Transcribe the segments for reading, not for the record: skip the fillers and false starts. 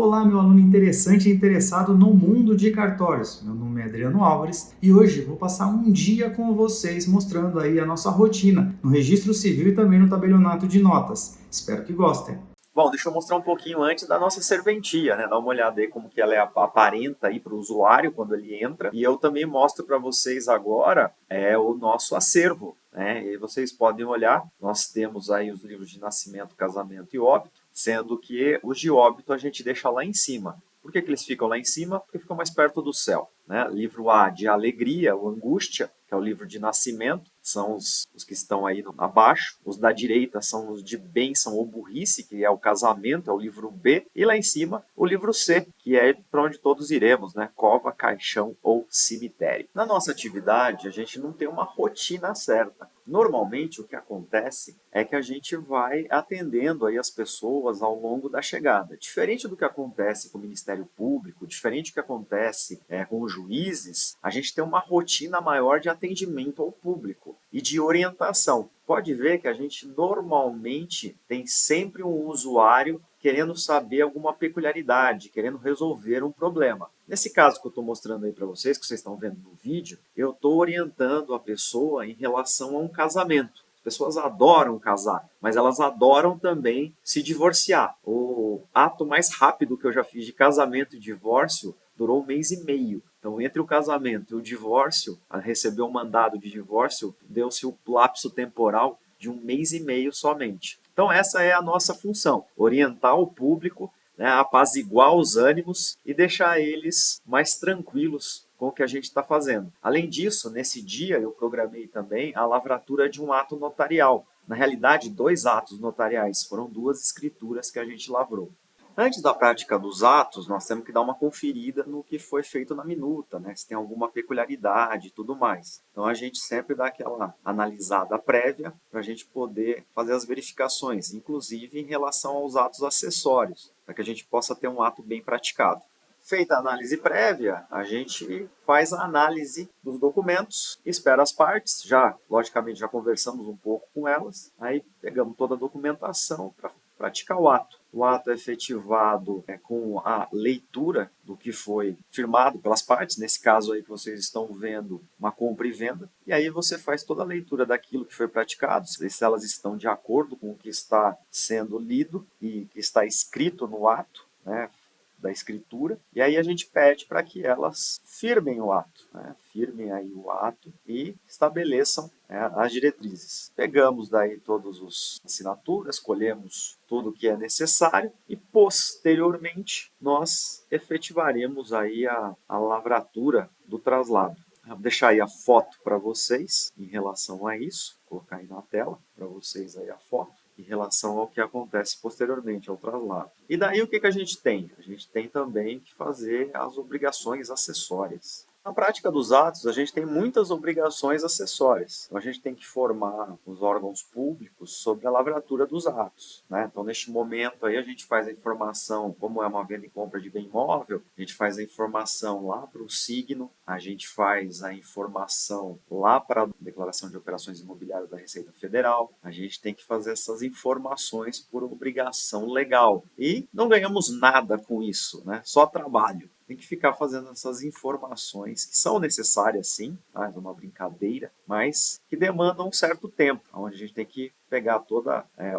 Olá, meu aluno interessante e interessado no mundo de cartórios. Meu nome é Adriano Álvares e hoje vou passar um dia com vocês mostrando aí a nossa rotina no registro civil e também no tabelionato de notas. Espero que gostem. Bom, deixa eu mostrar um pouquinho antes da nossa serventia, né? Dá uma olhada aí como que ela aparenta aí para o usuário quando ele entra. E eu também mostro para vocês agora o nosso acervo, né? E vocês podem olhar, nós temos aí os livros de nascimento, casamento e óbito, sendo que os de óbito a gente deixa lá em cima. Por que eles ficam lá em cima? Porque ficam mais perto do céu, né? Livro A de alegria ou angústia, que é o livro de nascimento, são os que estão aí abaixo. Os da direita são os de bênção ou burrice, que é o casamento, é o livro B. E lá em cima, o livro C, que é para onde todos iremos, né? Cova, caixão ou cemitério. Na nossa atividade, a gente não tem uma rotina certa. Normalmente, o que acontece é que a gente vai atendendo aí as pessoas ao longo da chegada. Diferente do que acontece com o Ministério Público, diferente do que acontece com os juízes, a gente tem uma rotina maior de atendimento ao público e de orientação. Pode ver que a gente normalmente tem sempre um usuário querendo saber alguma peculiaridade, querendo resolver um problema. Nesse caso que eu estou mostrando aí para vocês, que vocês estão vendo no vídeo, eu estou orientando a pessoa em relação a um casamento. As pessoas adoram casar, mas elas adoram também se divorciar. O ato mais rápido que eu já fiz de casamento e divórcio durou 1 mês e meio. Então, entre o casamento e o divórcio, a receber o mandado de divórcio, deu-se o lapso temporal de 1 mês e meio somente. Então, essa é a nossa função: orientar o público, né, apaziguar os ânimos e deixar eles mais tranquilos com o que a gente está fazendo. Além disso, nesse dia eu programei também a lavratura de um ato notarial. Na realidade, 2 atos notariais, foram 2 escrituras que a gente lavrou. Antes da prática dos atos, nós temos que dar uma conferida no que foi feito na minuta, né? Se tem alguma peculiaridade e tudo mais. Então a gente sempre dá aquela analisada prévia para a gente poder fazer as verificações, inclusive em relação aos atos acessórios, para que a gente possa ter um ato bem praticado. Feita a análise prévia, a gente faz a análise dos documentos, espera as partes, logicamente já conversamos um pouco com elas, aí pegamos toda a documentação para praticar o ato. O ato é efetivado com a leitura do que foi firmado pelas partes, nesse caso aí que vocês estão vendo, uma compra e venda, e aí você faz toda a leitura daquilo que foi praticado, se elas estão de acordo com o que está sendo lido e que está escrito no ato, né, da escritura, e aí a gente pede para que elas firmem o ato, né? Firmem aí o ato e estabeleçam as diretrizes. Pegamos daí todas as assinaturas, escolhemos tudo o que é necessário e posteriormente nós efetivaremos aí a lavratura do traslado. Vou deixar aí a foto para vocês em relação a isso, vou colocar aí na tela para vocês aí a foto em relação ao que acontece posteriormente ao traslado. E daí o que a gente tem? A gente tem também que fazer as obrigações acessórias. Na prática dos atos, a gente tem muitas obrigações acessórias. Então, a gente tem que formar os órgãos públicos sobre a lavratura dos atos, né? Então, neste momento, aí a gente faz a informação, como é uma venda e compra de bem imóvel, a gente faz a informação lá para o signo, a gente faz a informação lá para a declaração de operações imobiliárias da Receita Federal, a gente tem que fazer essas informações por obrigação legal. E não ganhamos nada com isso, né? Só trabalho. Tem que ficar fazendo essas informações que são necessárias, sim, tá? É uma brincadeira, mas que demandam um certo tempo, onde a gente tem que pegar todo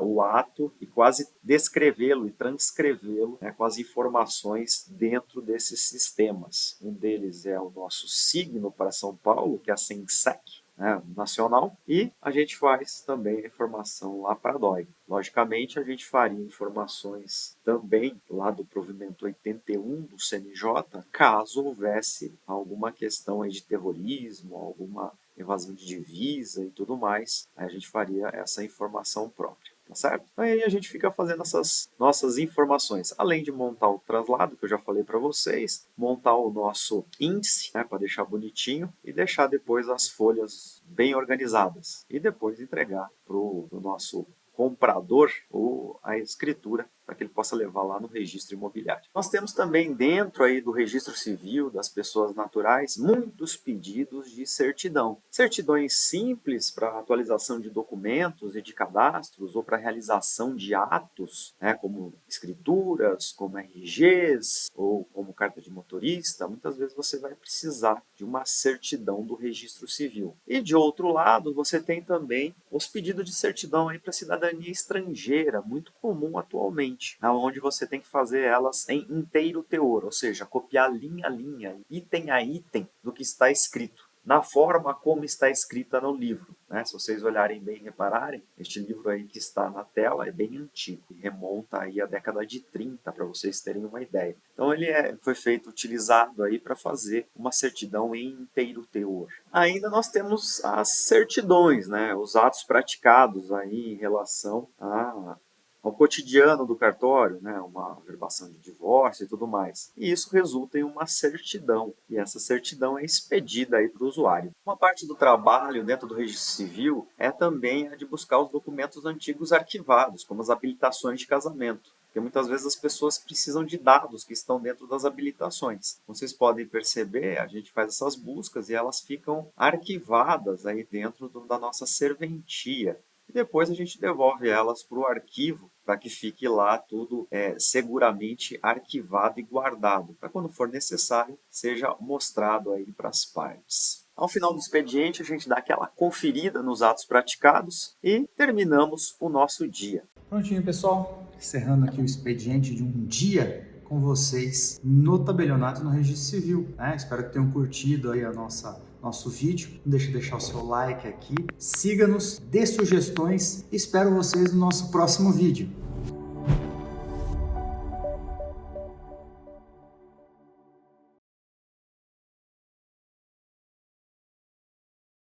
o ato e quase descrevê-lo e transcrevê-lo, né, com as informações dentro desses sistemas. Um deles é o nosso signo para São Paulo, que é a SENSEC, né, nacional, e a gente faz também a informação lá para a DOI. Logicamente, a gente faria informações também lá do provimento 81 do CNJ, caso houvesse alguma questão aí de terrorismo, alguma evasão de divisa e tudo mais, aí a gente faria essa informação própria. Tá certo? Aí a gente fica fazendo essas nossas informações, além de montar o traslado, que eu já falei para vocês, montar o nosso índice, né, para deixar bonitinho, e deixar depois as folhas bem organizadas, e depois entregar para o nosso comprador ou a escritura para que ele possa levar lá no registro imobiliário. Nós temos também dentro aí do registro civil das pessoas naturais muitos pedidos de certidão. Certidões simples para atualização de documentos e de cadastros ou para realização de atos, né, como escrituras, como RGs ou como carta de motorista. Muitas vezes você vai precisar de uma certidão do registro civil. E de outro lado, você tem também os pedidos de certidão aí para cidadania estrangeira, muito comum atualmente, onde você tem que fazer elas em inteiro teor, ou seja, copiar linha a linha, item a item do que está escrito, na forma como está escrita no livro, né? Se vocês olharem bem e repararem, este livro aí que está na tela é bem antigo, remonta aí à década de 30, para vocês terem uma ideia. Então ele foi utilizado aí para fazer uma certidão em inteiro teor. Ainda nós temos as certidões, né? Os atos praticados aí em relação ao cotidiano do cartório, né, uma averbação de divórcio e tudo mais. E isso resulta em uma certidão, e essa certidão é expedida aí para o usuário. Uma parte do trabalho dentro do registro civil é também a de buscar os documentos antigos arquivados, como as habilitações de casamento. Porque muitas vezes as pessoas precisam de dados que estão dentro das habilitações. Como vocês podem perceber, a gente faz essas buscas e elas ficam arquivadas aí dentro da nossa serventia. E depois a gente devolve elas para o arquivo, para que fique lá tudo seguramente arquivado e guardado, para quando for necessário, seja mostrado aí para as partes. Ao final do expediente, a gente dá aquela conferida nos atos praticados e terminamos o nosso dia. Prontinho, pessoal. Encerrando aqui o expediente de um dia com vocês no tabelionato no registro civil, né? Espero que tenham curtido aí nosso vídeo. Não deixe de deixar o seu like aqui. Siga-nos, dê sugestões. Espero vocês no nosso próximo vídeo.